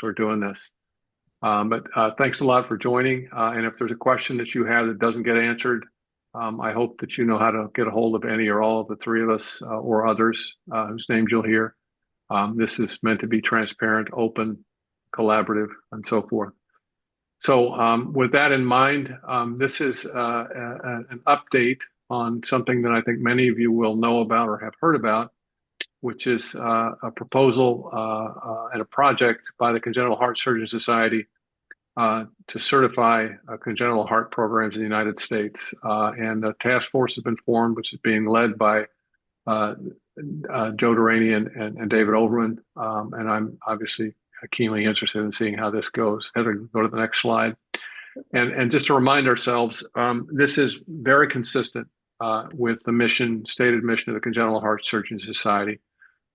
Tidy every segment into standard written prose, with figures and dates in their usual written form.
for doing this. But thanks a lot for joining. And if there's a question that you have that doesn't get answered, I hope that you know how to get a hold of any or all of the three of us or others whose names you'll hear. This is meant to be transparent, open, collaborative, and so forth. So with that in mind, this is an update on something that I think many of you will know about or have heard about, which is a proposal and a project by the Congenital Heart Surgeon Society to certify congenital heart programs in the United States. And the task force has been formed, which is being led by Joe Durrani and David Overman. And I'm obviously keenly interested in seeing how this goes. Heather, go to the next slide. And just to remind ourselves, this is very consistent with the mission, stated mission of the Congenital Heart Surgeon Society,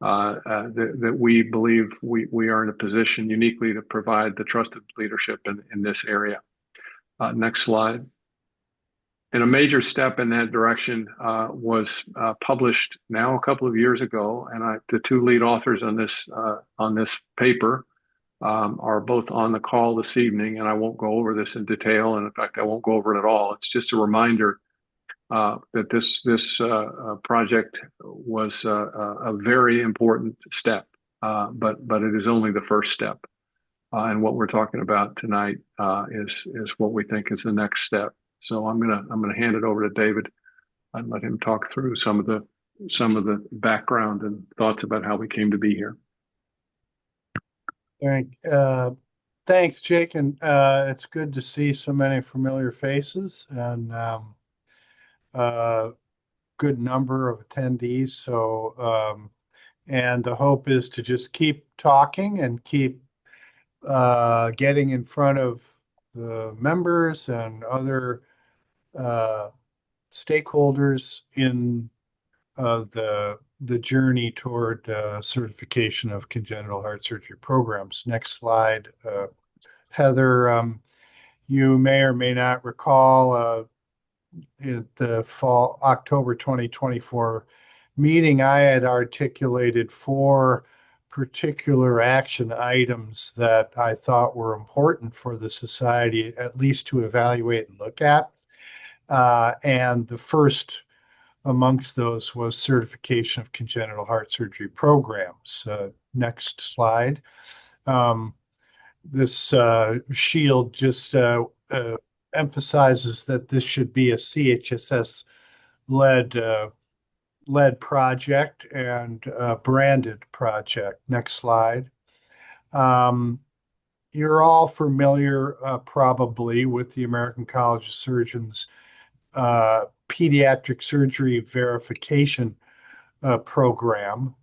that we believe we are in a position uniquely to provide the trusted leadership in this area. Next slide. And a major step in that direction was published now a couple of years ago, and the two lead authors on this paper are both on the call this evening, and I won't go over this in detail, and in fact, I won't go over it at all. It's just a reminder that this project was a very important step, but it is only the first step. And what we're talking about tonight is what we think is the next step. So I'm gonna hand it over to David and let him talk through some of the background and thoughts about how we came to be here. Thanks, Jake, and it's good to see so many familiar faces and good number of attendees. So, and the hope is to just keep talking and keep getting in front of the members and other stakeholders in the journey toward certification of congenital heart surgery programs. Next slide, Heather. You may or may not recall in the fall October 2024 meeting, I had articulated 4 particular action items that I thought were important for the society, at least to evaluate and look at. And the first amongst those was certification of congenital heart surgery programs. Next slide. This shield just emphasizes that this should be a CHSS led project and branded project. Next slide. You're all familiar probably with the American College of Surgeons pediatric surgery verification program.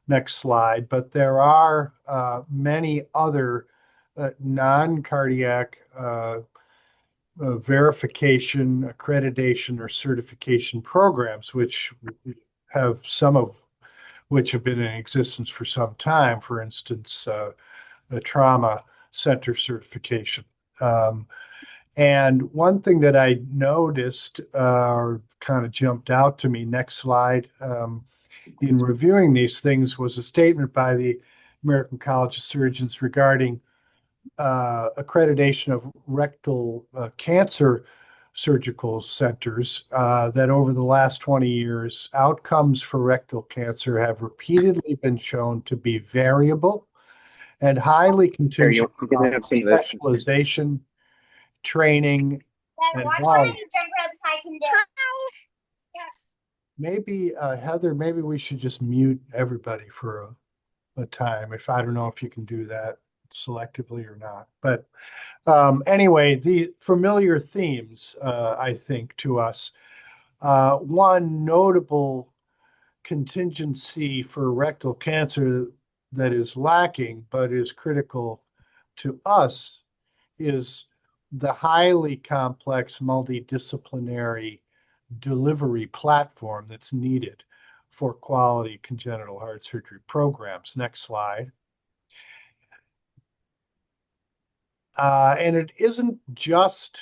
Next slide. But there are many other non-cardiac verification, accreditation, or certification programs, which have some of which have been in existence for some time. For instance, the trauma center certification. And one thing that I noticed or kind of jumped out to me, next slide, in reviewing these things was a statement by the American College of Surgeons regarding accreditation of rectal cancer surgical centers, that over the last 20 years, outcomes for rectal cancer have repeatedly been shown to be variable and highly contingent on specialization, training, and volume. Maybe, Heather, maybe we should just mute everybody for a time. I don't know if you can do that selectively or not. But anyway, the familiar themes, I think, to us. One notable contingency for rectal cancer that is lacking but is critical to us is the highly complex multidisciplinary delivery platform that's needed for quality congenital heart surgery programs. Next slide. And it isn't just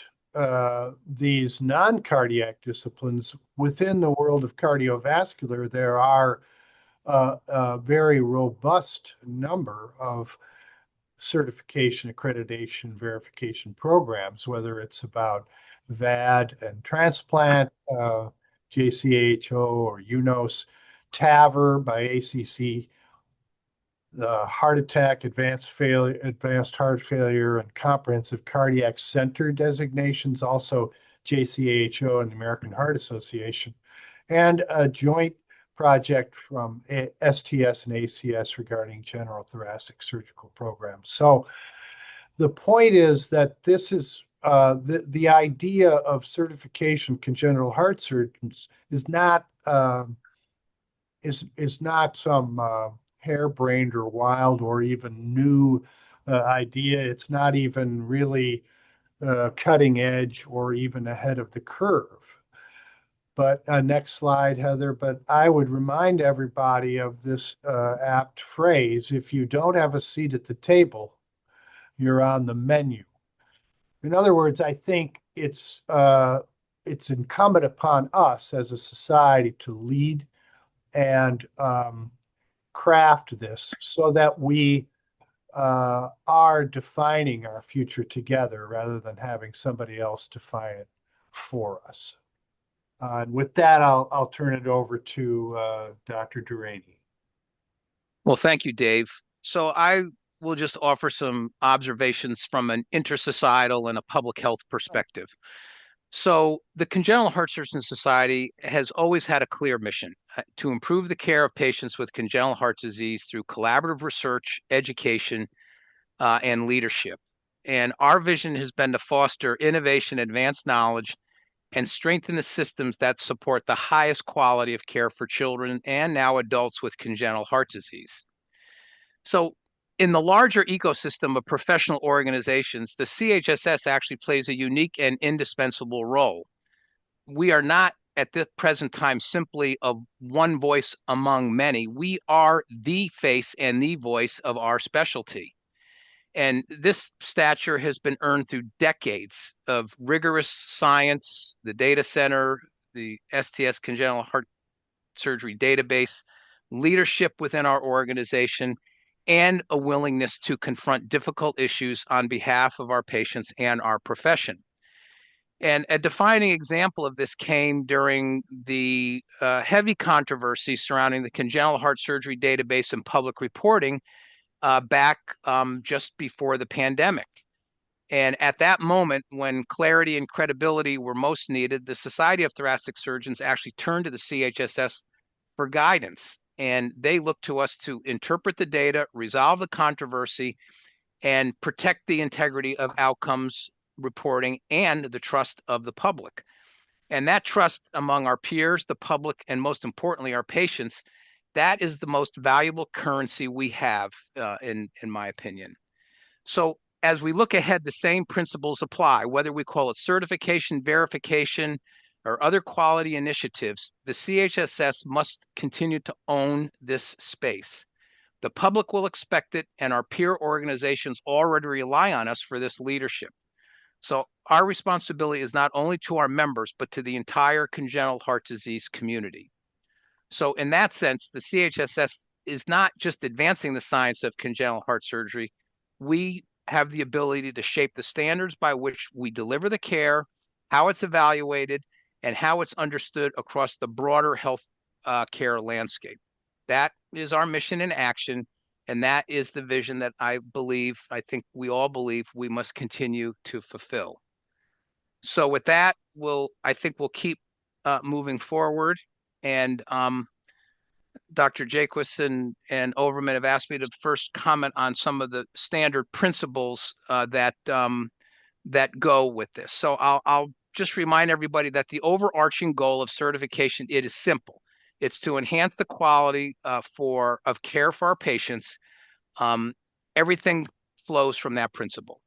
these non-cardiac disciplines. Within the world of cardiovascular, there are a very robust number of certification, accreditation, verification programs, whether it's about VAD and transplant, JCHO or UNOS, TAVR by ACC, the heart attack, advanced heart failure, and comprehensive cardiac center designations, also JCHO and the American Heart Association, and a joint project from STS and ACS regarding general thoracic surgical programs. So the point is that this is the idea of certification congenital heart surgeons is not some harebrained or wild or even new idea. It's not even really cutting edge or even ahead of the curve. But next slide, Heather. But I would remind everybody of this apt phrase: if you don't have a seat at the table, you're on the menu. In other words, I think it's incumbent upon us as a society to lead and craft this so that we are defining our future together rather than having somebody else define it for us. And with that, I'll turn it over to Dr. Durrani. Well, thank you, Dave. So I will just offer some observations from an intersocietal and a public health perspective. So the Congenital Heart Surgeons Society has always had a clear mission to improve the care of patients with congenital heart disease through collaborative research, education, and leadership. And our vision has been to foster innovation, advanced knowledge, and strengthen the systems that support the highest quality of care for children and now adults with congenital heart disease. So in the larger ecosystem of professional organizations, the CHSS actually plays a unique and indispensable role. We are not at the present time simply a one voice among many. We are the face and the voice of our specialty. And this stature has been earned through decades of rigorous science, the data center, the STS Congenital Heart Surgery Database, leadership within our organization, and a willingness to confront difficult issues on behalf of our patients and our profession. And a defining example of this came during the heavy controversy surrounding the Congenital Heart Surgery Database and public reporting back just before the pandemic. And at that moment, when clarity and credibility were most needed, the Society of Thoracic Surgeons actually turned to the CHSS for guidance. And they looked to us to interpret the data, resolve the controversy, and protect the integrity of outcomes reporting and the trust of the public. And that trust among our peers, the public, and most importantly, our patients, that is the most valuable currency we have, in my opinion. So as we look ahead, the same principles apply, whether we call it certification, verification, or other quality initiatives. The CHSS must continue to own this space. The public will expect it, and our peer organizations already rely on us for this leadership. So our responsibility is not only to our members, but to the entire congenital heart disease community. So in that sense, the CHSS is not just advancing the science of congenital heart surgery. We have the ability to shape the standards by which we deliver the care, how it's evaluated, and how it's understood across the broader health care landscape. That is our mission in action, and that is the vision that I think we all believe we must continue to fulfill. So with that, I think we'll keep moving forward. And Dr. Jaquist and Overman have asked me to first comment on some of the standard principles that go with this. So I'll just remind everybody that the overarching goal of certification, it is simple. It's to enhance the quality of care for our patients. Everything flows from that principle.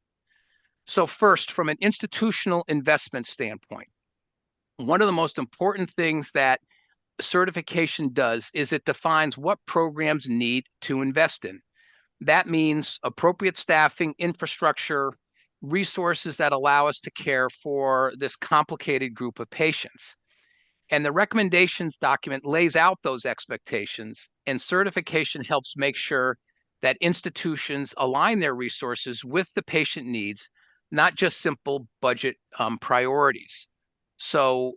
So first, from an institutional investment standpoint, one of the most important things that certification does is it defines what programs need to invest in. That means appropriate staffing, infrastructure, resources that allow us to care for this complicated group of patients. And the recommendations document lays out those expectations, and certification helps make sure that institutions align their resources with the patient needs, not just simple budget priorities. So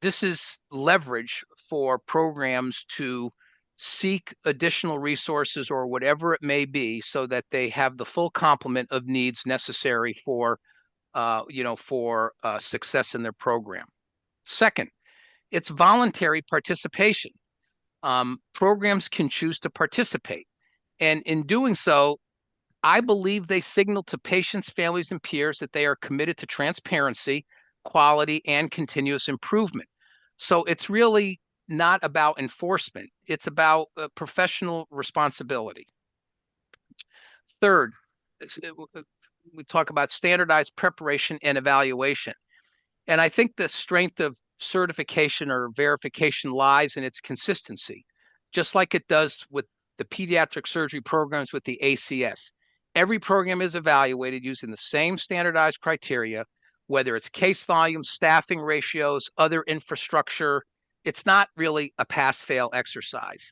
this is leverage for programs to seek additional resources or whatever it may be so that they have the full complement of needs necessary for success in their program. Second, it's voluntary participation. Programs can choose to participate. And in doing so, I believe they signal to patients, families, and peers that they are committed to transparency, quality, and continuous improvement. So it's really not about enforcement. It's about professional responsibility. Third, we talk about standardized preparation and evaluation. And I think the strength of certification or verification lies in its consistency, just like it does with the pediatric surgery programs with the ACS. Every program is evaluated using the same standardized criteria, whether it's case volume, staffing ratios, other infrastructure. It's not really a pass-fail exercise.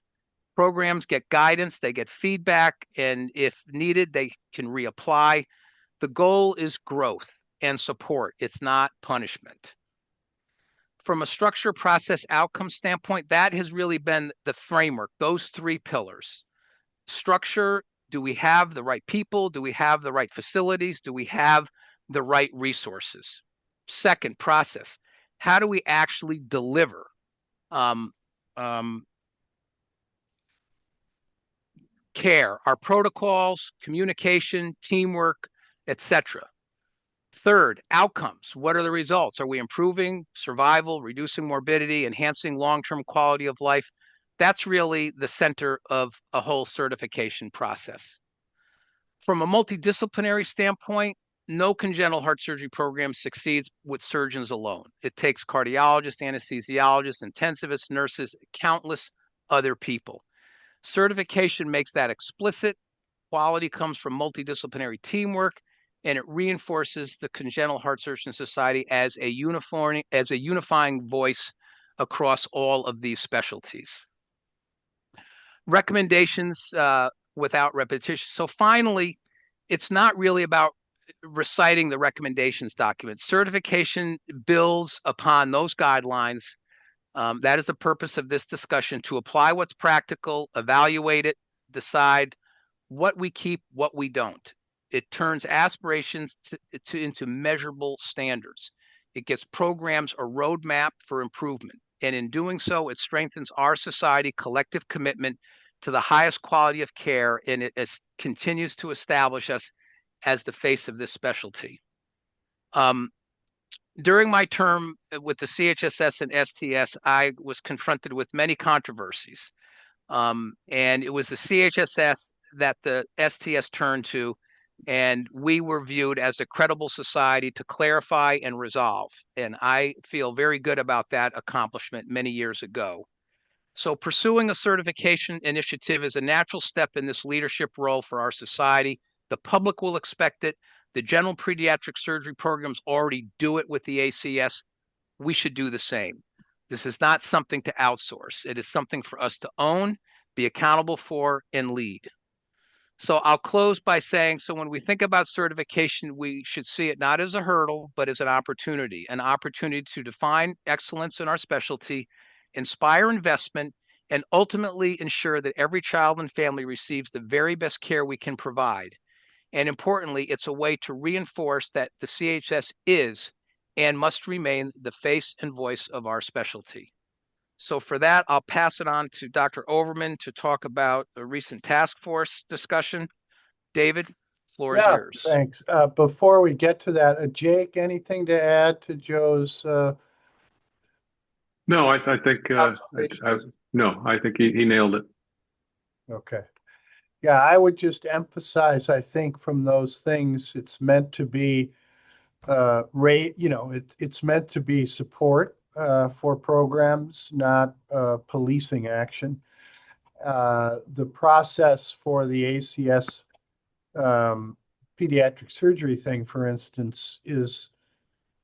Programs get guidance, they get feedback, and if needed, they can reapply. The goal is growth and support. It's not punishment. From a structure, process, outcome standpoint, that has really been the framework, those three pillars. Structure, do we have the right people? Do we have the right facilities? Do we have the right resources? Second, process. How do we actually deliver care, our protocols, communication, teamwork, etc.? Third, outcomes. What are the results? Are we improving survival, reducing morbidity, enhancing long-term quality of life? That's really the center of a whole certification process. From a multidisciplinary standpoint, no congenital heart surgery program succeeds with surgeons alone. It takes cardiologists, anesthesiologists, intensivists, nurses, countless other people. Certification makes that explicit. Quality comes from multidisciplinary teamwork, and it reinforces the Congenital Heart Surgeon Society as a unifying voice across all of these specialties. Recommendations without repetition. So finally, it's not really about reciting the recommendations document. Certification builds upon those guidelines. That is the purpose of this discussion, to apply what's practical, evaluate it, decide what we keep, what we don't. It turns aspirations into measurable standards. It gives programs a roadmap for improvement. And in doing so, it strengthens our society collective commitment to the highest quality of care, and it continues to establish us as the face of this specialty. During my term with the CHSS and STS, I was confronted with many controversies. And it was the CHSS that the STS turned to, and we were viewed as a credible society to clarify and resolve. And I feel very good about that accomplishment many years ago. So pursuing a certification initiative is a natural step in this leadership role for our society. The public will expect it. The general pediatric surgery programs already do it with the ACS. We should do the same. This is not something to outsource. It is something for us to own, be accountable for, and lead. So I'll close by saying, so when we think about certification, we should see it not as a hurdle, but as an opportunity to define excellence in our specialty, inspire investment, and ultimately ensure that every child and family receives the very best care we can provide. And importantly, it's a way to reinforce that the CHS is and must remain the face and voice of our specialty. So for that, I'll pass it on to Dr. Overman to talk about the recent task force discussion. David, floor is yours. Thanks. Before we get to that, Jake, anything to add to Joe's? No, I think no, I think he nailed it. Okay. Yeah, I would just emphasize, I think from those things, it's meant to be it's meant to be support for programs, not policing action. The process for the ACS pediatric surgery thing, for instance, is,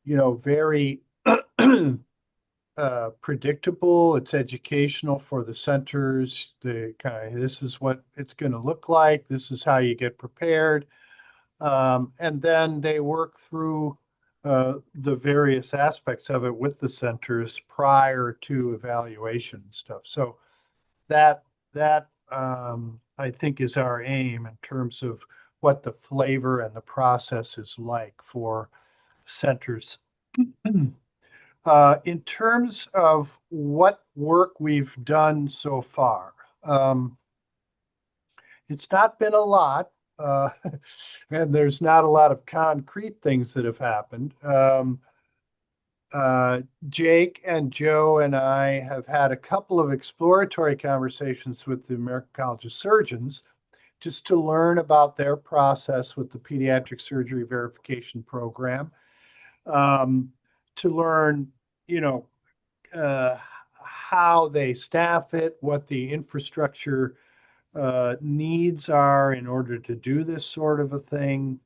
very predictable. It's educational for the centers. This is what it's going to look like. This is how you get prepared. And then they work through the various aspects of it with the centers prior to evaluation and stuff. So that I think is our aim in terms of what the flavor and the process is like for centers. In terms of what work we've done so far, it's not been a lot, and there's not a lot of concrete things that have happened. Jake and Joe and I have had a couple of exploratory conversations with the American College of Surgeons just to learn about their process with the pediatric surgery verification program, to learn, you know, how they staff it, what the infrastructure needs are in order to do this sort of a thing,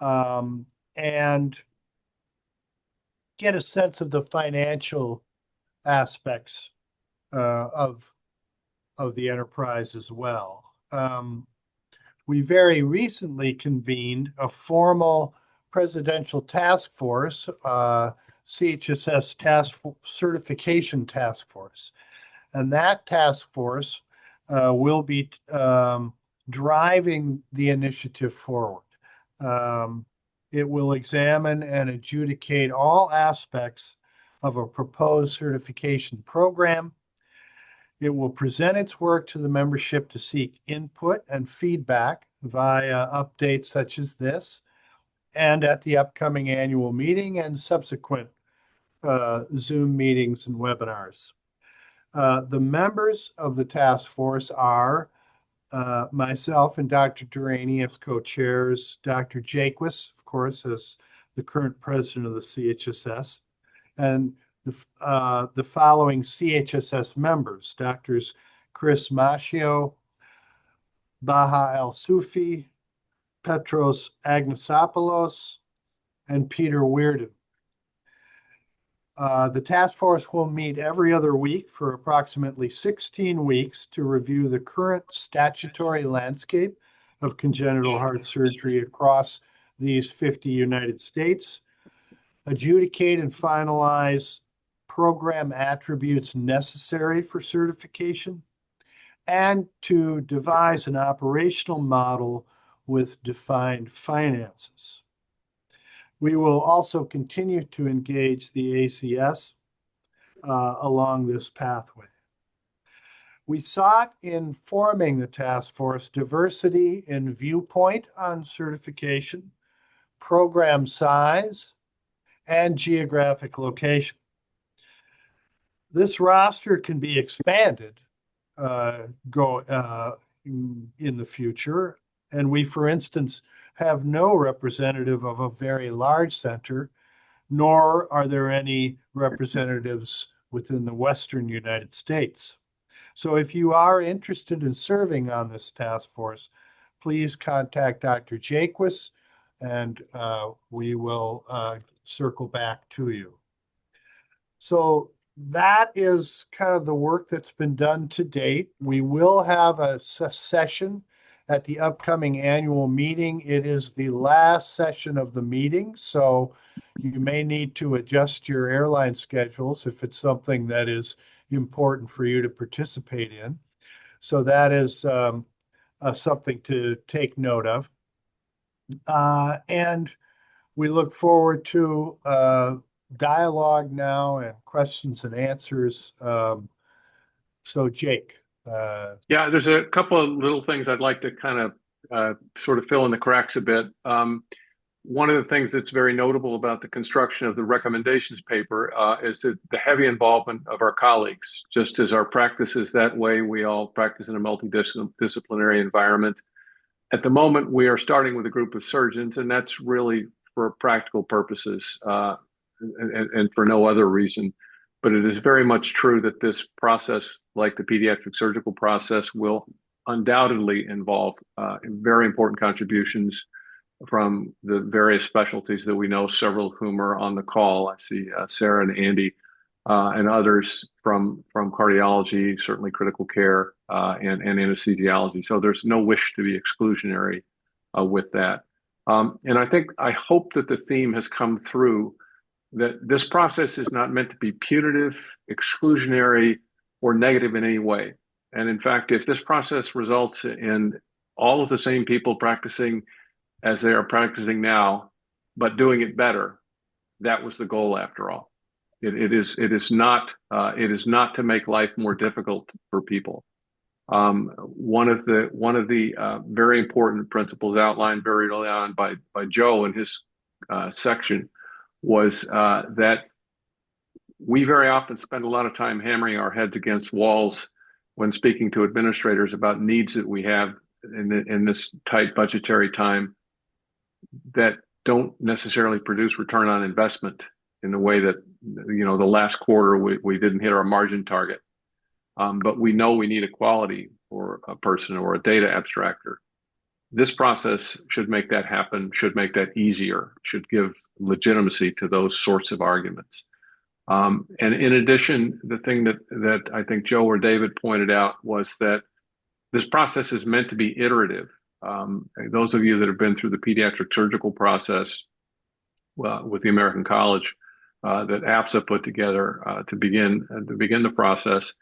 and get a sense of the financial aspects of the enterprise as well. We very recently convened a formal presidential task force, CHSS certification task force. And that task force will be driving the initiative forward. It will examine and adjudicate all aspects of a proposed certification program. It will present its work to the membership to seek input and feedback via updates such as this, and at the upcoming annual meeting and subsequent Zoom meetings and webinars. The members of the task force are myself and Dr. Durrani as co-chairs, Dr. Jaquist, of course, as the current president of the CHSS, and the following CHSS members: Doctors Chris Macchio, Baha El-Sufi, Petros Agnosopoulos, and Peter Weirden. The task force will meet every other week for approximately 16 weeks to review the current statutory landscape of congenital heart surgery across these 50 United States, adjudicate and finalize program attributes necessary for certification, and to devise an operational model with defined finances. We will also continue to engage the ACS along this pathway. We sought in forming the task force diversity in viewpoint on certification, program size, and geographic location. This roster can be expanded in the future, and we, for instance, have no representative of a very large center, nor are there any representatives within the Western United States. So if you are interested in serving on this task force, please contact Dr. Jaquist, and we will circle back to you. So that is kind of the work that's been done to date. We will have a session at the upcoming annual meeting. It is the last session of the meeting, so you may need to adjust your airline schedules if it's something that is important for you to participate in. So that is something to take note of. And we look forward to dialogue now and questions and answers. So Jake. Yeah, there's a couple of little things I'd like to kind of sort of fill in the cracks a bit. One of the things that's very notable about the construction of the recommendations paper is the heavy involvement of our colleagues. Just as our practice is that way, we all practice in a multidisciplinary environment. At the moment, we are starting with a group of surgeons, and that's really for practical purposes and for no other reason. But it is very much true that this process, like the pediatric surgical process, will undoubtedly involve very important contributions from the various specialties that we know, several of whom are on the call. I see Sarah and Andy and others from cardiology, certainly critical care, and anesthesiology. So there's no wish to be exclusionary with that. And I hope that the theme has come through that this process is not meant to be punitive, exclusionary, or negative in any way. And in fact, if this process results in all of the same people practicing as they are practicing now, but doing it better, that was the goal after all. It is not to make life more difficult for people. One of the very important principles outlined very early on by Joe in his section was that we very often spend a lot of time hammering our heads against walls when speaking to administrators about needs that we have in this tight budgetary time that don't necessarily produce return on investment in the way that, the last quarter we didn't hit our margin target. But we know we need a quality or a person or a data abstractor. This process should make that happen, should make that easier, should give legitimacy to those sorts of arguments. And in addition, the thing that I think Joe or David pointed out was that this process is meant to be iterative. Those of you that have been through the pediatric surgical process with the American College that APSA put together to begin the process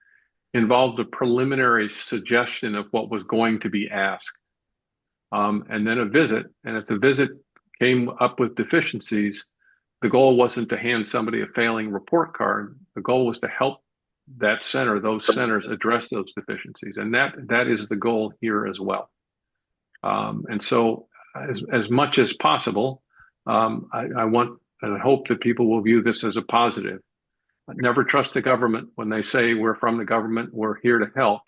involved a preliminary suggestion of what was going to be asked, and then a visit. And if the visit came up with deficiencies, the goal wasn't to hand somebody a failing report card. The goal was to help those centers address those deficiencies. And that is the goal here as well. And so as much as possible, I want and I hope that people will view this as a positive. Never trust the government when they say we're from the government, we're here to help.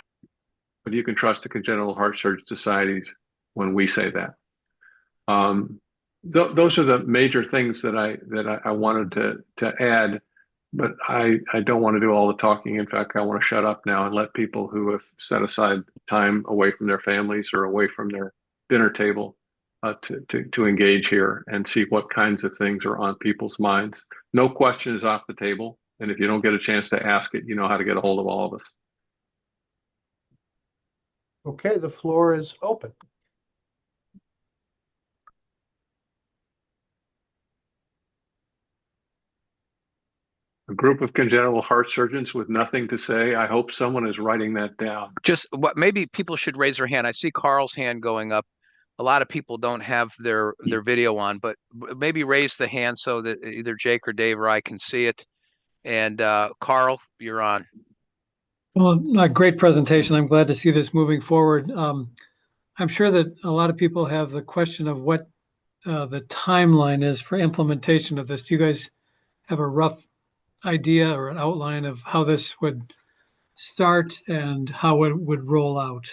But you can trust the congenital heart surgery societies when we say that. Those are the major things that I wanted to add, but I don't want to do all the talking. In fact, I want to shut up now and let people who have set aside time away from their families or away from their dinner table to engage here and see what kinds of things are on people's minds. No question is off the table. And if you don't get a chance to ask it, you know how to get a hold of all of us. Okay, the floor is open. A group of congenital heart surgeons with nothing to say. I hope someone is writing that down. Just what maybe people should raise their hand. I see Carl's hand going up. A lot of people don't have their video on, but maybe raise the hand so that either Jake or Dave or I can see it. And Carl, you're on. Well, a great presentation. I'm glad to see this moving forward. I'm sure that a lot of people have the question of what the timeline is for implementation of this. Do you guys have a rough idea or an outline of how this would start and how it would roll out?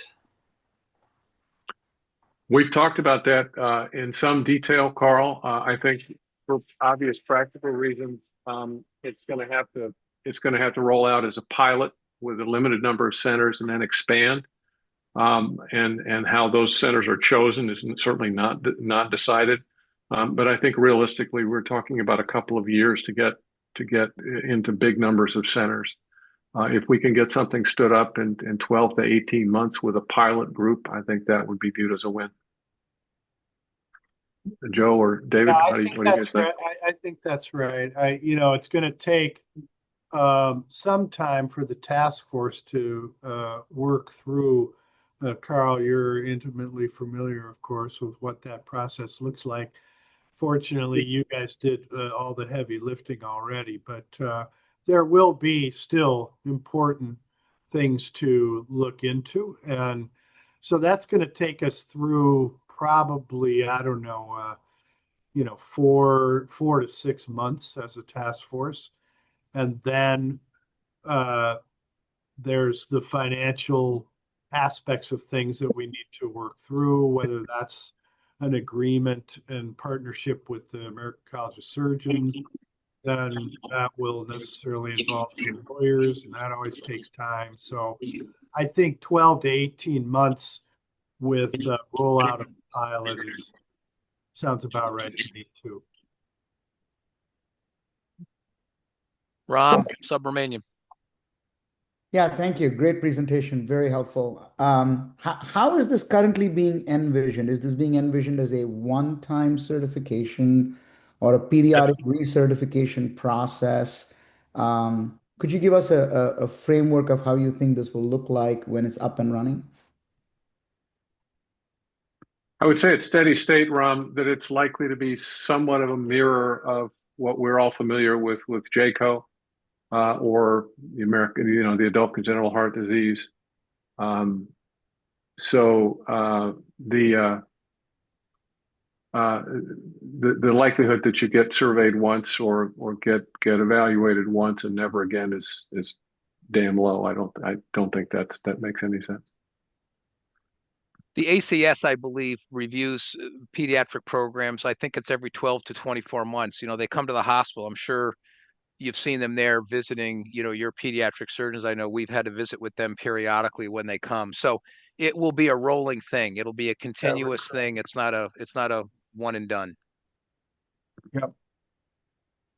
We've talked about that in some detail, Carl. I think for obvious practical reasons, it's going to have to roll out as a pilot with a limited number of centers and then expand. And how those centers are chosen is certainly not decided. But I think realistically, we're talking about a couple of years to get into big numbers of centers. If we can get something stood up in 12 to 18 months with a pilot group, I think that would be viewed as a win. Joe or David, what do you guys think? I think that's right. It's going to take some time for the task force to work through. Carl, you're intimately familiar, of course, with what that process looks like. Fortunately, you guys did all the heavy lifting already, but there will be still important things to look into. And so that's going to take us through probably, I don't know, 4 to 6 months as a task force. And then there's the financial aspects of things that we need to work through, whether that's an agreement and partnership with the American College of Surgeons, then that will necessarily involve some lawyers, and that always takes time. So I think 12 to 18 months with the rollout of the pilot sounds about right to me too. Ram Subramanian. Yeah, thank you. Great presentation. Very helpful. How is this currently being envisioned? Is this being envisioned as a one-time certification or a periodic recertification process? Could you give us a framework of how you think this will look like when it's up and running? I would say it's steady state, Ram, that it's likely to be somewhat of a mirror of what we're all familiar with JCO, or the American, the adult congenital heart disease. Um, so the likelihood that you get surveyed once or get evaluated once and never again is damn low. I don't think that makes any sense. The ACS, I believe, reviews pediatric programs. I think it's every 12 to 24 months. They come to the hospital. I'm sure you've seen them there visiting, your pediatric surgeons. I know we've had to visit with them periodically when they come. So it will be a rolling thing. It'll be a continuous thing. It's not a one and done. Yep.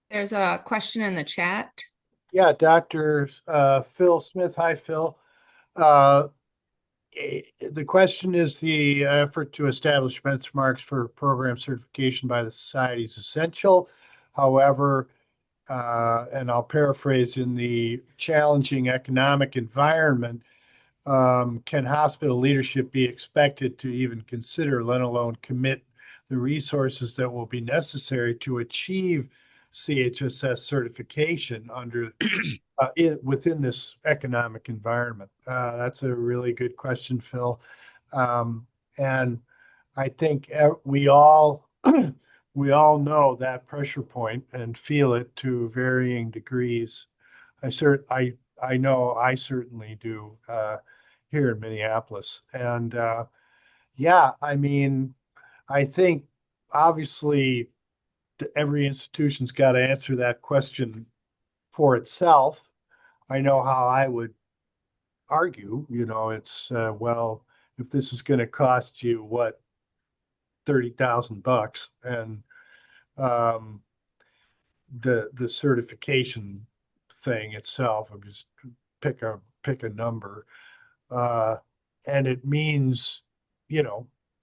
There's a question in the chat. Yeah, Dr. Phil Smith. Hi, Phil. The question is the effort to establish benchmarks for program certification by the society is essential. However, and I'll paraphrase, in the challenging economic environment, can hospital leadership be expected to even consider, let alone commit the resources that will be necessary to achieve CHSS certification within this economic environment? That's a really good question, Phil. And I think we all we all know that pressure point and feel it to varying degrees. I know I certainly do here in Minneapolis. And yeah, I mean, I think obviously every institution's got to answer that question for itself. I know how I would argue, it's well, if this is going to cost you what, $30,000, and um, the certification thing itself, I'm just pick a number, uh, and it means,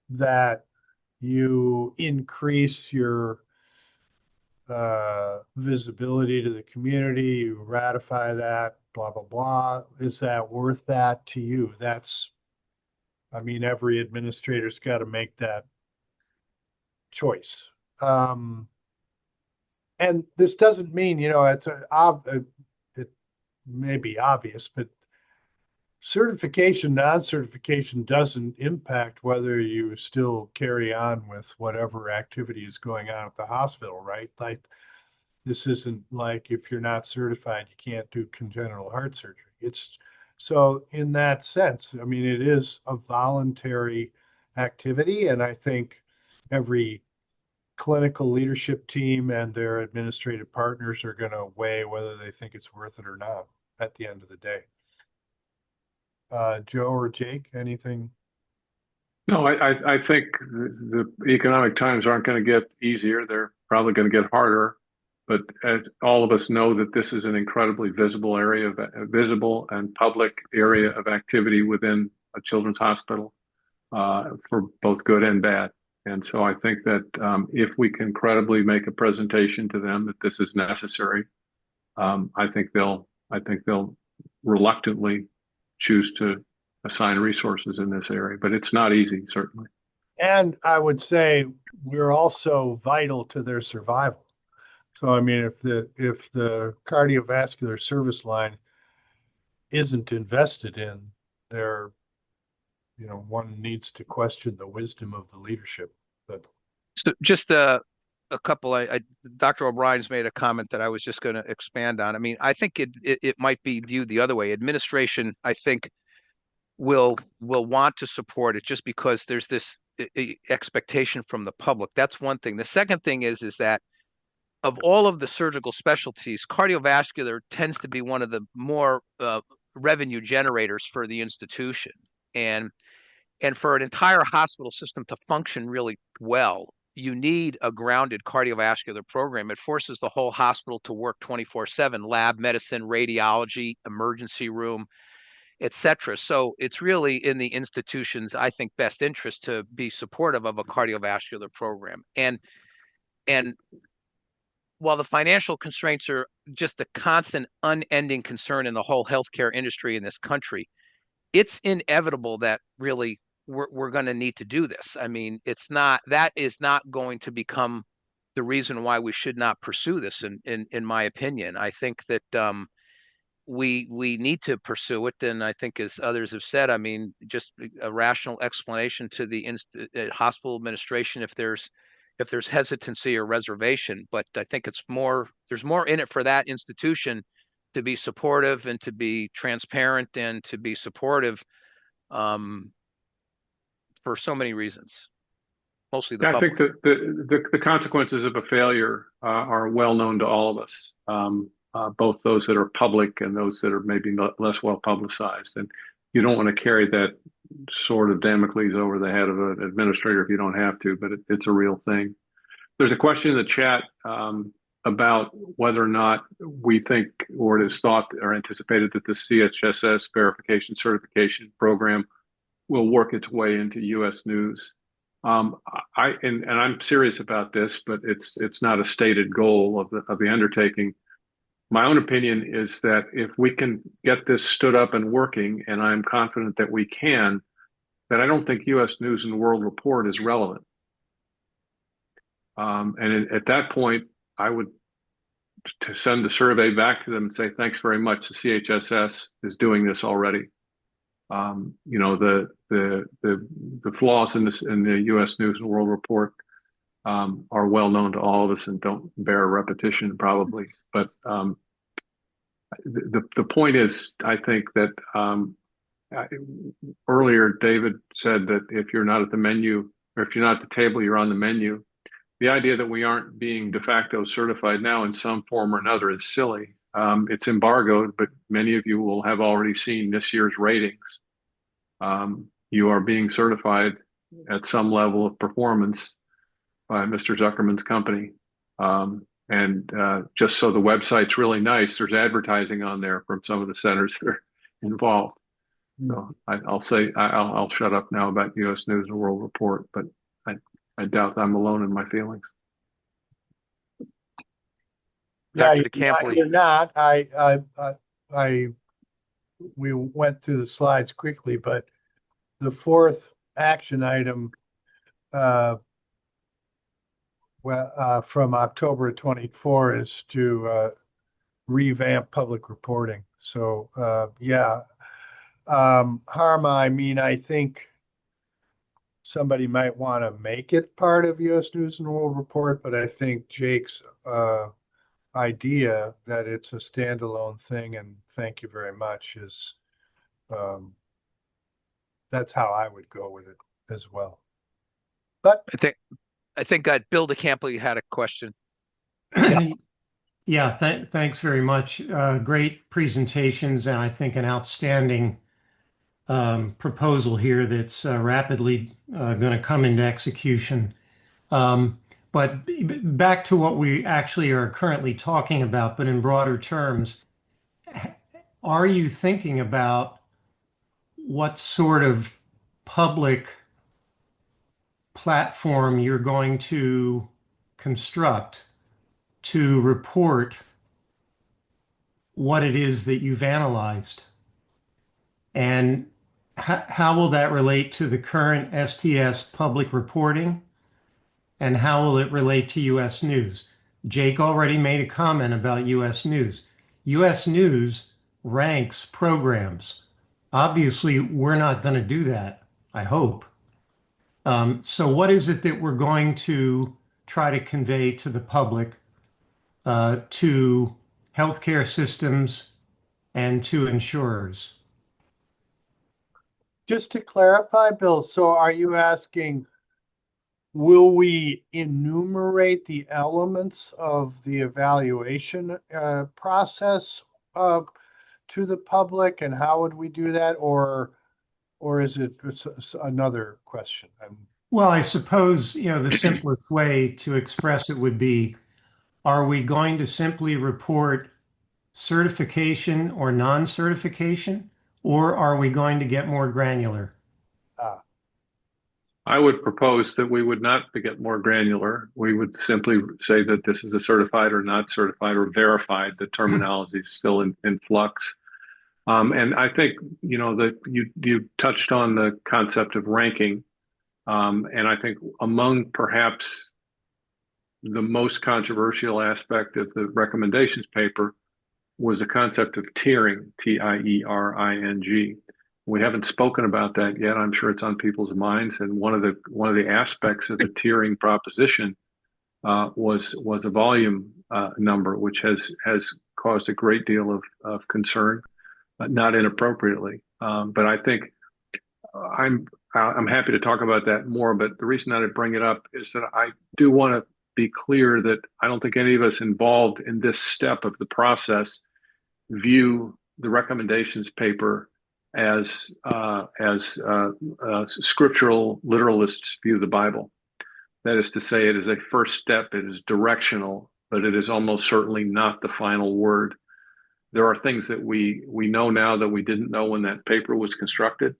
that you increase your visibility to the community, you ratify that, blah, blah, blah. Is that worth that to you? I mean, every administrator's got to make that choice. And this doesn't mean, it may be obvious, but certification, non-certification doesn't impact whether you still carry on with whatever activity is going on at the hospital, right? Like, this isn't like if you're not certified, you can't do congenital heart surgery. So in that sense, I mean, it is a voluntary activity, and I think every clinical leadership team and their administrative partners are going to weigh whether they think it's worth it or not at the end of the day. Joe or Jake, anything? No, I think the economic times aren't going to get easier. They're probably going to get harder. But all of us know that this is an incredibly visible and public area of activity within a children's hospital, for both good and bad. And so I think that if we can credibly make a presentation to them that this is necessary, I think they'll reluctantly choose to assign resources in this area. But it's not easy, certainly. And I would say we're also vital to their survival. So I mean, if the cardiovascular service line isn't invested in, there, one needs to question the wisdom of the leadership. But So just a couple. Dr. O'Brien's made a comment that I was just going to expand on. I mean, I think it might be viewed the other way. Administration, I think, will want to support it just because there's this expectation from the public. That's one thing. The second thing is that of all of the surgical specialties, cardiovascular tends to be one of the more revenue generators for the institution, and for an entire hospital system to function really well, you need a grounded cardiovascular program. It forces the whole hospital to work 24/7, lab medicine, radiology, emergency room, etc. So it's really in the institution's, I think, best interest to be supportive of a cardiovascular program. And while the financial constraints are just a constant, unending concern in the whole healthcare industry in this country, it's inevitable that really we're going to need to do this. I mean, that is not going to become the reason why we should not pursue this. In my opinion, I think that we need to pursue it, and I think, as others have said, I mean, just a rational explanation to the hospital administration if there's hesitancy or reservation. But I think there's more in it for that institution to be supportive and to be transparent and to be supportive for so many reasons, mostly the I public. think that the consequences of a failure are well known to all of us, both those that are public and those that are maybe less well publicized. And you don't want to carry that sword of Damocles over the head of an administrator if you don't have to, but it's a real thing. There's a question in the chat about whether or not we think, or it is thought or anticipated, that the CHSS verification certification program will work its way into U.S. News. And I'm serious about this, but it's not a stated goal of the undertaking. My own opinion is that if we can get this stood up and working, and I'm confident that we can, that I don't think U.S. News and World Report is relevant. And at that point, I would send the survey back to them and say, thanks very much. The CHSS is doing this already. You know, the flaws in the U.S. News and World Report are well known to all of us and don't bear repetition probably. But the point is, I think that earlier David said that if you're not at the menu, or if you're not at the table, you're on the menu. The idea that we aren't being de facto certified now in some form or another is silly. It's embargoed, but many of you will have already seen this year's ratings. You are being certified at some level of performance by Mr. Zuckerman's company. And just so the website's really nice, there's advertising on there from some of the centers that are involved. So I'll shut up now about U.S. News and World Report, but I doubt I'm alone in my feelings. Yeah, Dr. DeCamp, you're not. We went through the slides quickly, but the fourth action item from October 24 is to revamp public reporting. So Harma, I mean, I think somebody might want to make it part of U.S. News and World Report, but I think Jake's idea that it's a standalone thing, and thank you very much, is that's how I would go with it as well. But I think Bill DeCamp had a question. Yeah, thanks very much. Great presentations, and I think an outstanding proposal here that's rapidly going to come into execution. But back to what we actually are currently talking about, but in broader terms, are you thinking about what sort of public platform you're going to construct to report what it is that you've analyzed? And how will that relate to the current STS public reporting? And how will it relate to U.S. News? Jake already made a comment about U.S. News. U.S. News ranks programs. Obviously, we're not going to do that, I hope. So what is it that we're going to try to convey to the public, to healthcare systems, and to insurers? just to clarify, Bill, so are you asking, will we enumerate the elements of the evaluation process to the public, and how would we do that? Or is it another question? Well, I suppose, the simplest way to express it would be, are we going to simply report certification or non-certification, or are we going to get more granular? Ah, I would propose that we would not get more granular. We would simply say that this is a certified or not certified or verified. The terminology is still in flux. And I think, that you touched on the concept of ranking. And I think among perhaps the most controversial aspect of the recommendations paper was the concept of tiering, tiering. We haven't spoken about that yet. I'm sure it's on people's minds. And one of the aspects of the tiering proposition was a volume number, which has caused a great deal of concern, not inappropriately. But I think I'm happy to talk about that more. But the reason that I bring it up is that I do want to be clear that I don't think any of us involved in this step of the process view the recommendations paper as scriptural literalists view the Bible. That is to say, it is a first step. It is directional, but it is almost certainly not the final word. There are things that we know now that we didn't know when that paper was constructed.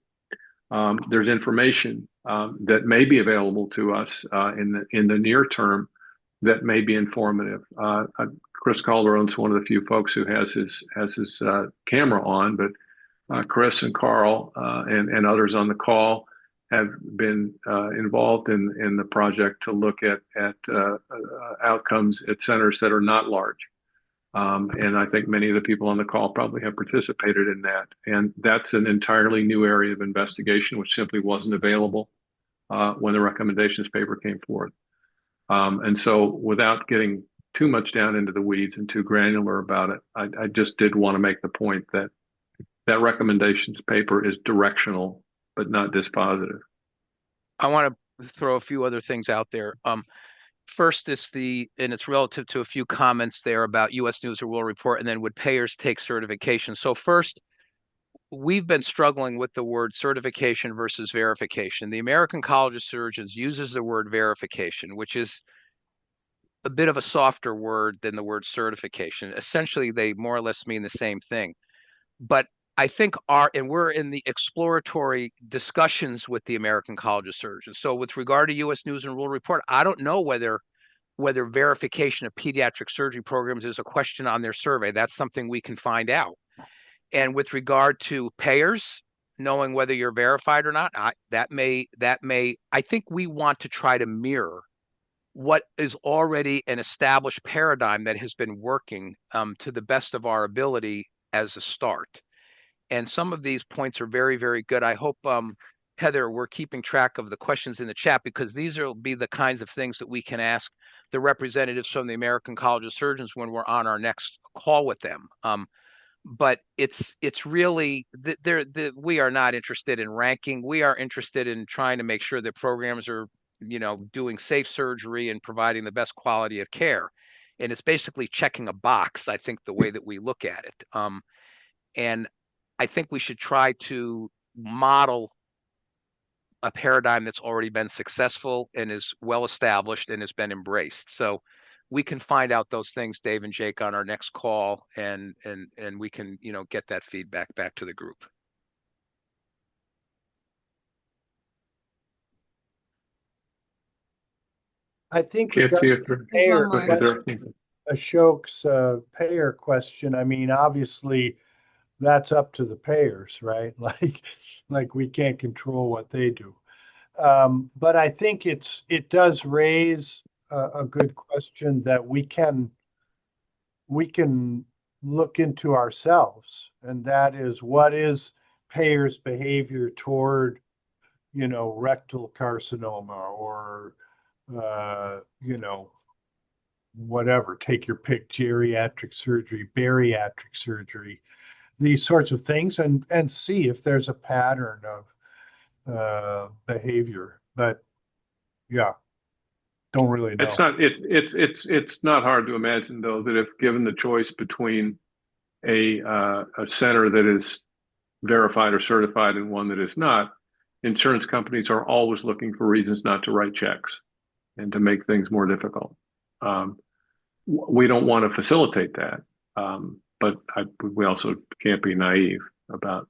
There's information that may be available to us in the near term that may be informative. Chris Calderon's one of the few folks who has his camera on, but Chris and Carl and others on the call have been involved in the project to look at outcomes at centers that are not large. And I think many of the people on the call probably have participated in that. And that's an entirely new area of investigation, which simply wasn't available when the recommendations paper came forth. And so without getting too much down into the weeds and too granular about it, I just did want to make the point that that recommendations paper is directional, but not dispositive. I want to throw a few other things out there. First is and it's relative to a few comments there about U.S. News or World Report, and then would payers take certification? So first, we've been struggling with the word certification versus verification. The American College of Surgeons uses the word verification, which is a bit of a softer word than the word certification. Essentially, they more or less mean the same thing. But I think and we're in the exploratory discussions with the American College of Surgeons. So with regard to U.S. News and World Report, I don't know whether verification of pediatric surgery programs is a question on their survey. That's something we can find out. And with regard to payers, knowing whether you're verified or not, I think we want to try to mirror what is already an established paradigm that has been working to the best of our ability as a start. And some of these points are very, very good. I hope, Heather, we're keeping track of the questions in the chat, because these will be the kinds of things that we can ask the representatives from the American College of Surgeons when we're on our next call with them. But it's really we are not interested in ranking. We are interested in trying to make sure that programs are, doing safe surgery and providing the best quality of care. And it's basically checking a box, I think, the way that we look at it. And I think we should try to model a paradigm that's already been successful and is well established and has been embraced. So we can find out those things, Dave and Jake, on our next call, and we can, get that feedback back to the group. I think Can't see if payer one more. Ashok's payer question. I mean, obviously, that's up to the payers, right? Like we can't control what they do. But I think it does raise a good question that we can look into ourselves, and that is, what is payers' behavior toward, rectal carcinoma or whatever, take your pick, geriatric surgery, bariatric surgery, these sorts of things, and see if there's a pattern of behavior. But yeah, don't really know. It's not hard to imagine, though, that if given the choice between a center that is verified or certified and one that is not, insurance companies are always looking for reasons not to write checks and to make things more difficult. We don't want to facilitate that, but we also can't be naive about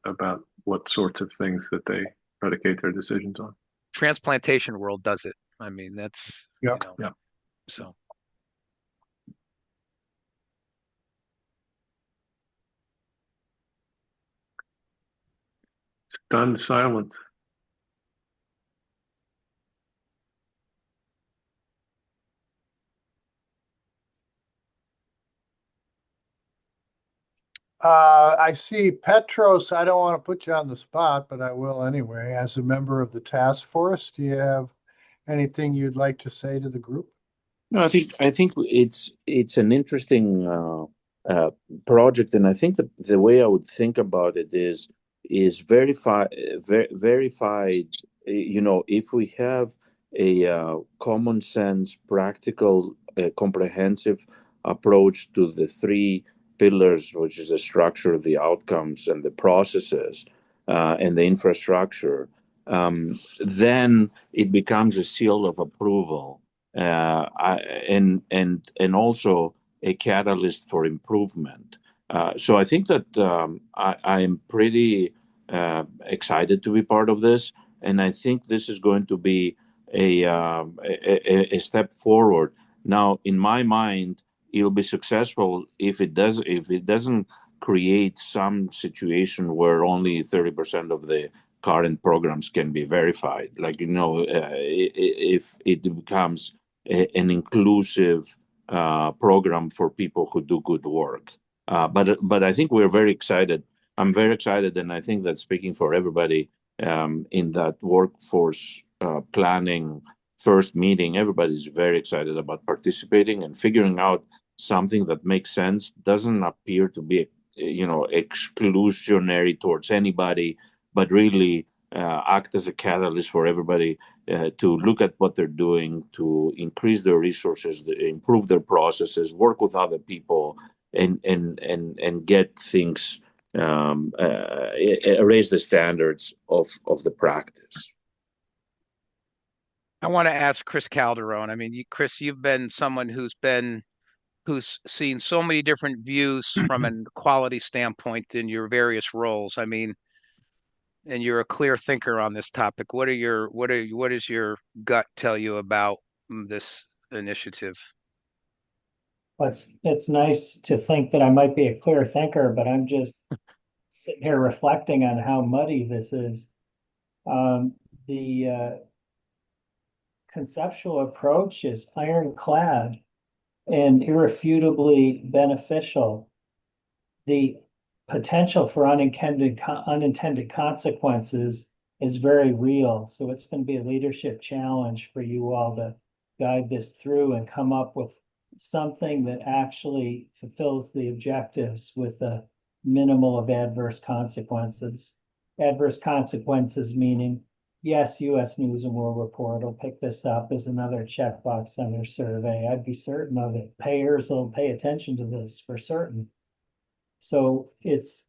what sorts of things that they predicate their decisions on. Transplantation world does it. I mean, that's, Yeah. you know, Yeah. so. Stunned silence. I see Petros. I don't want to put you on the spot, but I will anyway. As a member of the task force, do you have anything you'd like to say to the group? No, I think it's an interesting project, and I think the way I would think about it is verified. You know, if we have a common sense, practical, comprehensive approach to the three pillars, which is the structure, the outcomes, and the processes, and the infrastructure, then it becomes a seal of approval, and also a catalyst for improvement. So I think that I am pretty excited to be part of this, and I think this is going to be a step forward. Now, in my mind, it'll be successful if it doesn't create some situation where only 30% of the current programs can be verified. Like, you know, if it becomes an inclusive program for people who do good work. But I think we're very excited. I'm very excited, and I think that speaking for everybody in that workforce planning first meeting, everybody's very excited about participating and figuring out something that makes sense, doesn't appear to be, you know, exclusionary towards anybody, but really act as a catalyst for everybody to look at what they're doing, to increase their resources, improve their processes, work with other people, and get things, raise the standards of the practice. I want to ask Chris Calderon. I mean, Chris, you've been someone who's seen so many different views from a quality standpoint in your various roles. I mean, and you're a clear thinker on this topic. What does your gut tell you about this initiative? Well, it's nice to think that I might be a clear thinker, but I'm just sitting here reflecting on how muddy this is. The conceptual approach is ironclad and irrefutably beneficial. The potential for unintended consequences is very real. So it's going to be a leadership challenge for you all to guide this through and come up with something that actually fulfills the objectives with a minimal of adverse consequences. Adverse consequences meaning, yes, U.S. News and World Report will pick this up as another checkbox on their survey. I'd be certain of it. Payers will pay attention to this for certain. So it's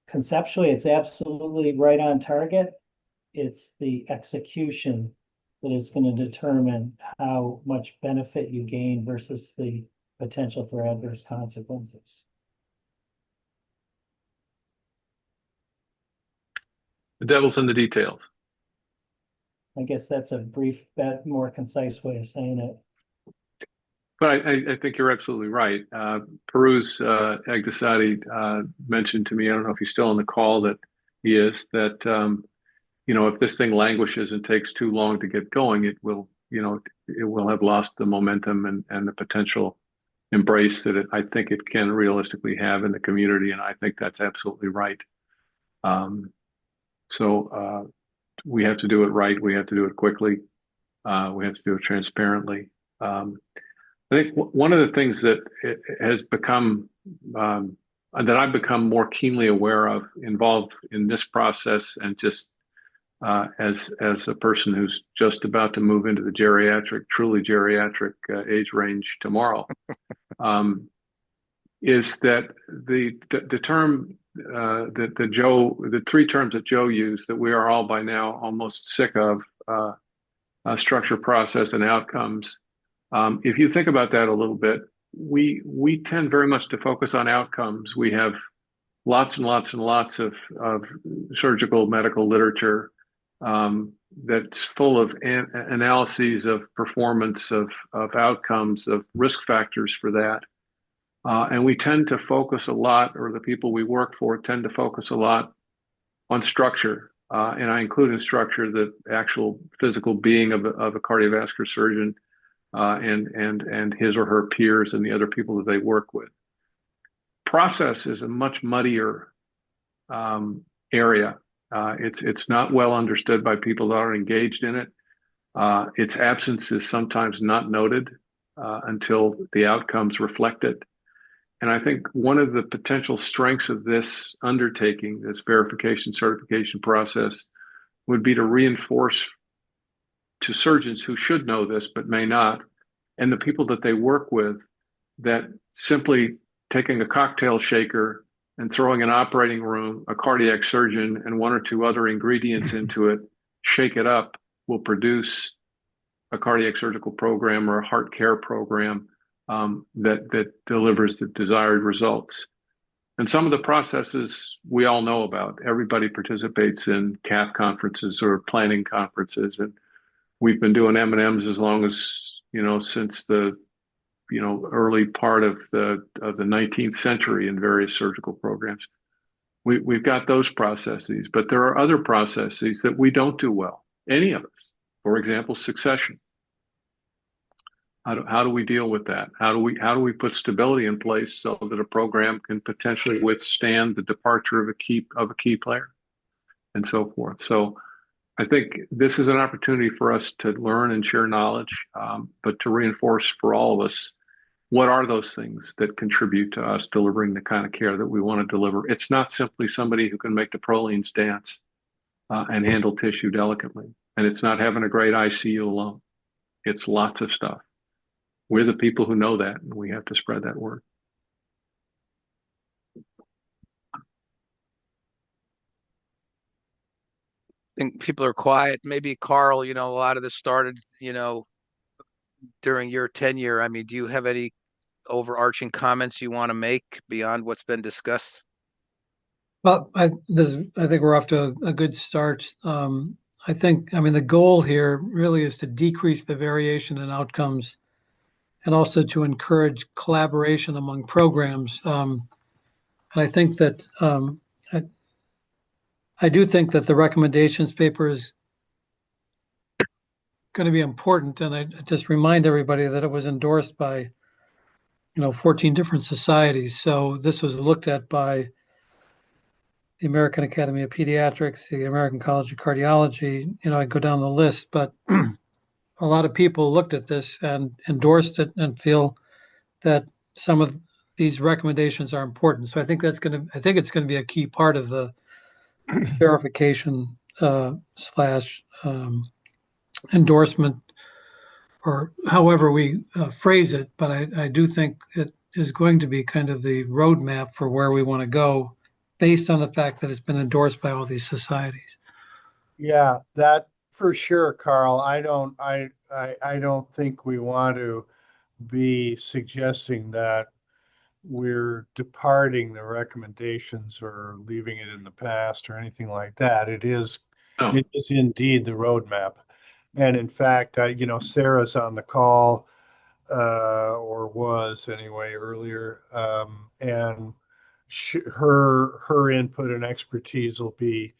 conceptually, it's absolutely right on target. It's the execution that is going to determine how much benefit you gain versus the potential for adverse consequences. The devil's in the details. I guess that's a brief, more concise way of saying it. But I think you're absolutely right. Peru's Agdasati mentioned to me, I don't know if he's still on the call, that he is, that you know, if this thing languishes and takes too long to get going, it will, you know, it will have lost the momentum and the potential embrace that I think it can realistically have in the community. And I think that's absolutely right. So we have to do it right. We have to do it quickly. We have to do it transparently. I think one of the things that has become that I've become more keenly aware of, involved in this process, and just as a person who's just about to move into the truly geriatric age range tomorrow, is that the term the three terms that Joe used that we are all by now almost sick of, structure, process, and outcomes. If you think about that a little bit, we tend very much to focus on outcomes. We have lots and lots and lots of surgical medical literature that's full of analyses of performance, of outcomes, of risk factors for that. And we tend to focus a lot, or the people we work for tend to focus a lot on structure. And I include in structure the actual physical being of a cardiovascular surgeon and his or her peers and the other people that they work with. Process is a much muddier area. It's not well understood by people that are engaged in it. Its absence is sometimes not noted until the outcomes reflect it. And I think one of the potential strengths of this undertaking, this verification certification process, would be to reinforce to surgeons who should know this but may not, and the people that they work with, that simply taking a cocktail shaker and throwing an operating room, a cardiac surgeon, and one or two other ingredients into it, shake it up, will produce a cardiac surgical program or a heart care program that delivers the desired results. And some of the processes we all know about. Everybody participates in cath conferences or planning conferences, and we've been doing M&Ms as long as, since the early part of the 19th century in various surgical programs. We've got those processes, but there are other processes that we don't do well, any of us. For example, succession. How do we deal with that? How do we put stability in place so that a program can potentially withstand the departure of a key player, and so forth? So I think this is an opportunity for us to learn and share knowledge, but to reinforce for all of us what are those things that contribute to us delivering the kind of care that we want to deliver. It's not simply somebody who can make the prolines dance and handle tissue delicately, and it's not having a great ICU alone. It's lots of stuff. We're the people who know that, and we have to spread that word. I think people are quiet. Maybe Carl, a lot of this started, during your tenure. I mean, do you have any overarching comments you want to make beyond what's been discussed? Well, I think we're off to a good start. I think, the goal here really is to decrease the variation in outcomes and also to encourage collaboration among programs. And I think that I do think that the recommendations paper is going to be important. And I just remind everybody that it was endorsed by 14 different societies. So this was looked at by the American Academy of Pediatrics, the American College of Cardiology. I go down the list, but a lot of people looked at this and endorsed it and feel that some of these recommendations are important. So I think it's going to be a key part of the verification slash endorsement, or however we phrase it. But I do think it is going to be kind of the roadmap for where we want to go, based on the fact that it's been endorsed by all these societies. Yeah, that for sure, Carl. I don't think we want to be suggesting that we're departing the recommendations or leaving it in the past or anything like that. It is indeed the roadmap. And in fact, Sarah's on the call, or was anyway earlier, and her input and expertise will be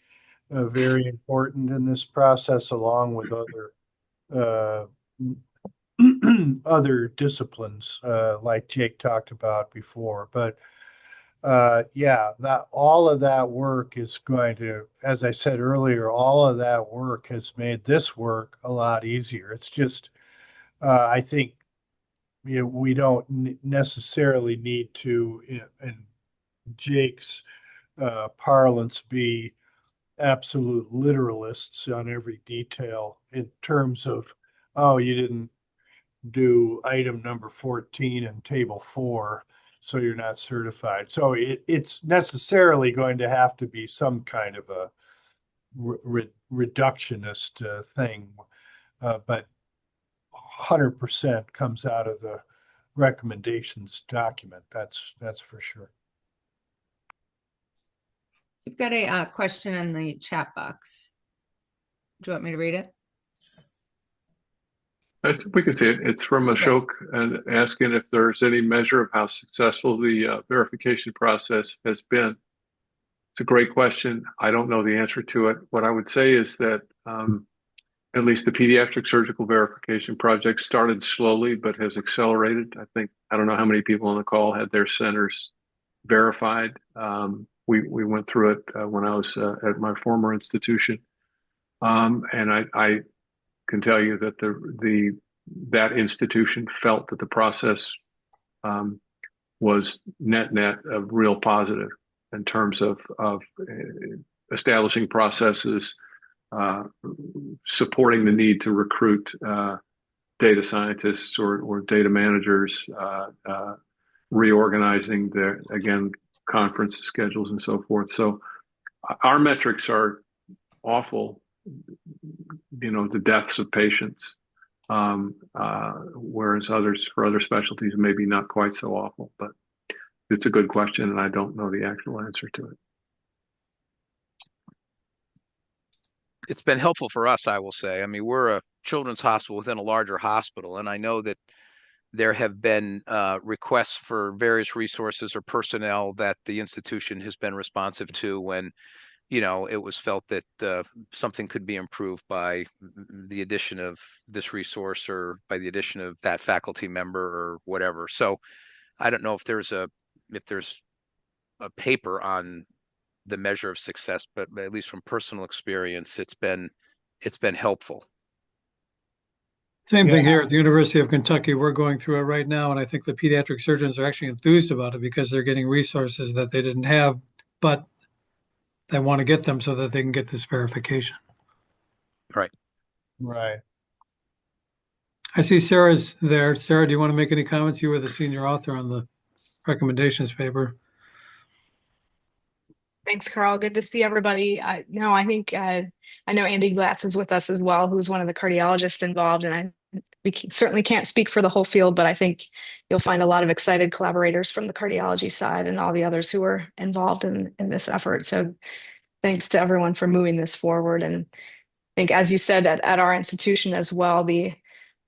very important in this process, along with other other disciplines, like Jake talked about before. But that all of that work is going to, as I said earlier, all of that work has made this work a lot easier. It's just, I think, we don't necessarily need to, in Jake's parlance, be absolute literalists on every detail in terms of, oh, you didn't do item number 14 in table 4. so you're not certified. So it's necessarily going to have to be some kind of a reductionist thing, but 100% comes out of the recommendations document. That's for sure. You've got a question in the chat box. Do you want me to read it? We can see it. It's from Ashok and asking if there's any measure of how successful the verification process has been. It's a great question. I don't know the answer to it. What I would say is that at least the pediatric surgical verification project started slowly, but has accelerated. I don't know how many people on the call had their centers verified. We went through it when I was at my former institution. And I can tell you that that institution felt that the process was net a real positive in terms of establishing processes, supporting the need to recruit data scientists or data managers, reorganizing conference schedules and so forth. So our metrics are awful, the deaths of patients, whereas for other specialties, maybe not quite so awful, but it's a good question and I don't know the actual answer to it. It's been helpful for us, I will say. I mean, we're a children's hospital within a larger hospital, and I know that there have been requests for various resources or personnel that the institution has been responsive to when, it was felt that something could be improved by the addition of this resource or by the addition of that faculty member or whatever. So I don't know if there's a paper on the measure of success, but at least from personal experience, it's been helpful. Same thing here at the University of Kentucky. We're going through it right now, and I think the pediatric surgeons are actually enthused about it because they're getting resources that they didn't have, but they want to get them so that they can get this verification. Right. Right. I see Sarah's there. Sarah, do you want to make any comments? You were the senior author on the recommendations paper. Thanks, Carl. Good to see everybody. I think I know Andy Glatz is with us as well, who's one of the cardiologists involved, and we certainly can't speak for the whole field, but I think you'll find a lot of excited collaborators from the cardiology side and all the others who are involved in this effort. So thanks to everyone for moving this forward. And I think, as you said, at our institution as well, the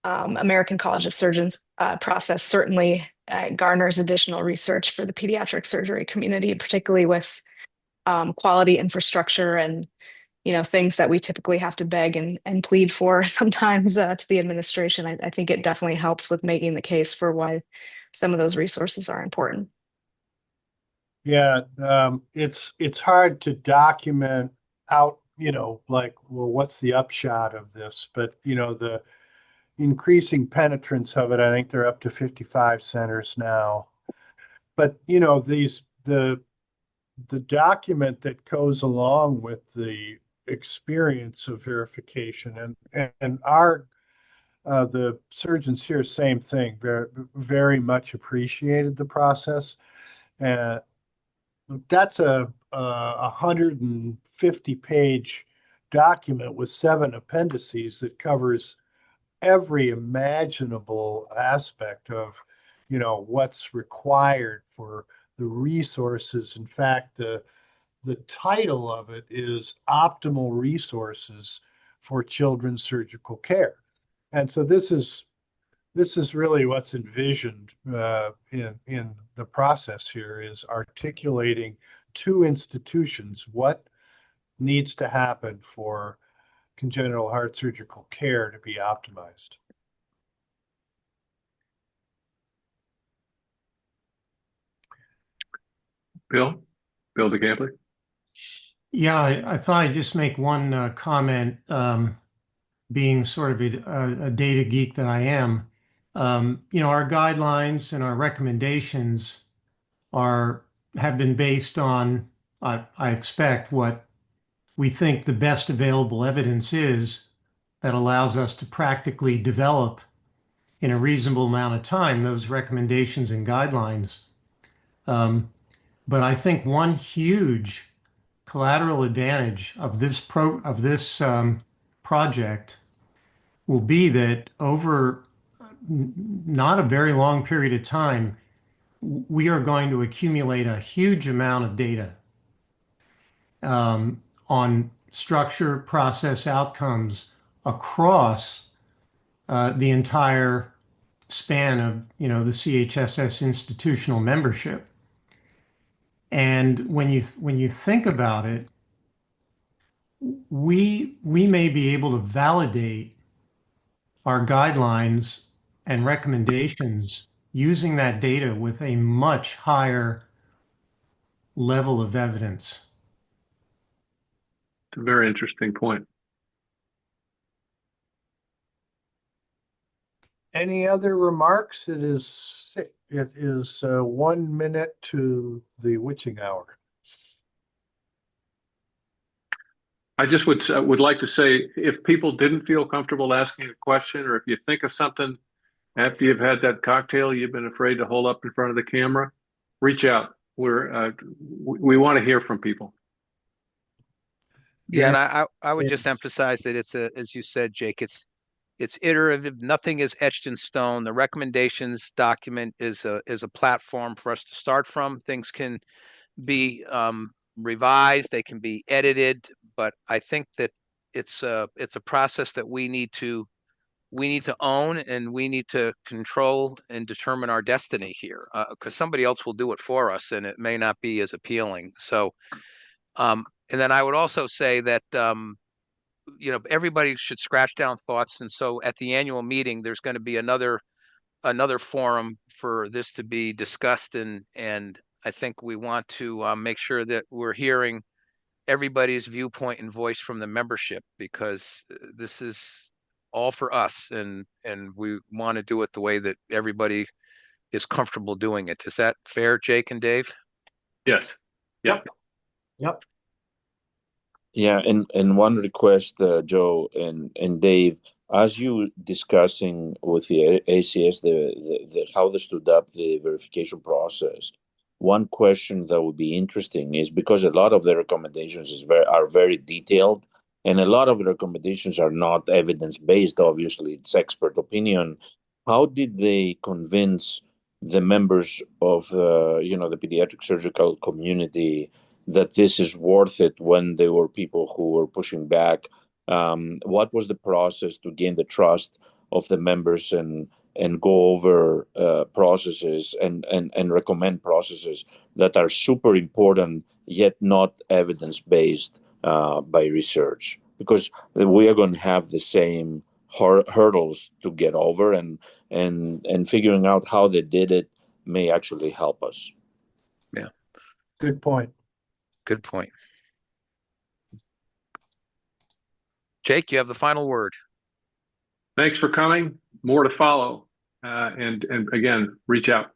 American College of Surgeons process certainly garners additional research for the pediatric surgery community, particularly with quality infrastructure and things that we typically have to beg and plead for sometimes to the administration. I think it definitely helps with making the case for why some of those resources are important. Yeah, it's hard to document out, like, well, what's the upshot of this? But the increasing penetrance of it, I think they're up to 55 centers now. But the document that goes along with the experience of verification and the surgeons here, same thing, very, very much appreciated the process. And that's a 150-page document with 7 appendices that covers every imaginable aspect of what's required for the resources. In fact, the title of it is Optimal Resources for Children's Surgical Care. And so this is really what's envisioned in the process here, is articulating to institutions what needs to happen for congenital heart surgical care to be optimized. Bill DeGambler? Yeah, I thought I'd just make one comment, being sort of a data geek that I am. Our guidelines and our recommendations have been based on, I expect, what we think the best available evidence is that allows us to practically develop in a reasonable amount of time those recommendations and guidelines. But I think one huge collateral advantage of this project will be that over not a very long period of time, we are going to accumulate a huge amount of data on structure, process, outcomes across the entire span of, the CHSS institutional membership. And when you think about it, we may be able to validate our guidelines and recommendations using that data with a much higher level of evidence. It's a very interesting point. Any other remarks? It is 1 minute to the witching hour. I just would like to say, if people didn't feel comfortable asking a question, or if you think of something after you've had that cocktail you've been afraid to hold up in front of the camera, reach out. We want to hear from people. Yeah, and I would just emphasize that as you said, Jake, it's iterative. Nothing is etched in stone. The recommendations document is a platform for us to start from. Things can be revised, they can be edited, but I think that it's a process that we need to own, and we need to control and determine our destiny here, because somebody else will do it for us, and it may not be as appealing. So, and then I would also say that everybody should scratch down thoughts, and so at the annual meeting, there's going to be another forum for this to be discussed, and I think we want to make sure that we're hearing everybody's viewpoint and voice from the membership, because this is all for us, and we want to do it the way that everybody is comfortable doing it. Is that fair, Jake and Dave? Yes. Yep. Yep. Yeah, and one request, Joe and Dave, as you discussing with the ACS the how they stood up the verification process, one question that would be interesting is, because a lot of the recommendations are very detailed, and a lot of the recommendations are not evidence based. Obviously, it's expert opinion. How did they convince the members of the pediatric surgical community that this is worth it when there were people who were pushing back? What was the process to gain the trust of the members and go over processes and recommend processes that are super important yet not evidence based by research? Because we are going to have the same hurdles to get over, and figuring out how they did it may actually help us. Yeah. Good point. Good point. Jake, you have the final word. Thanks for coming. More to follow. And again, reach out.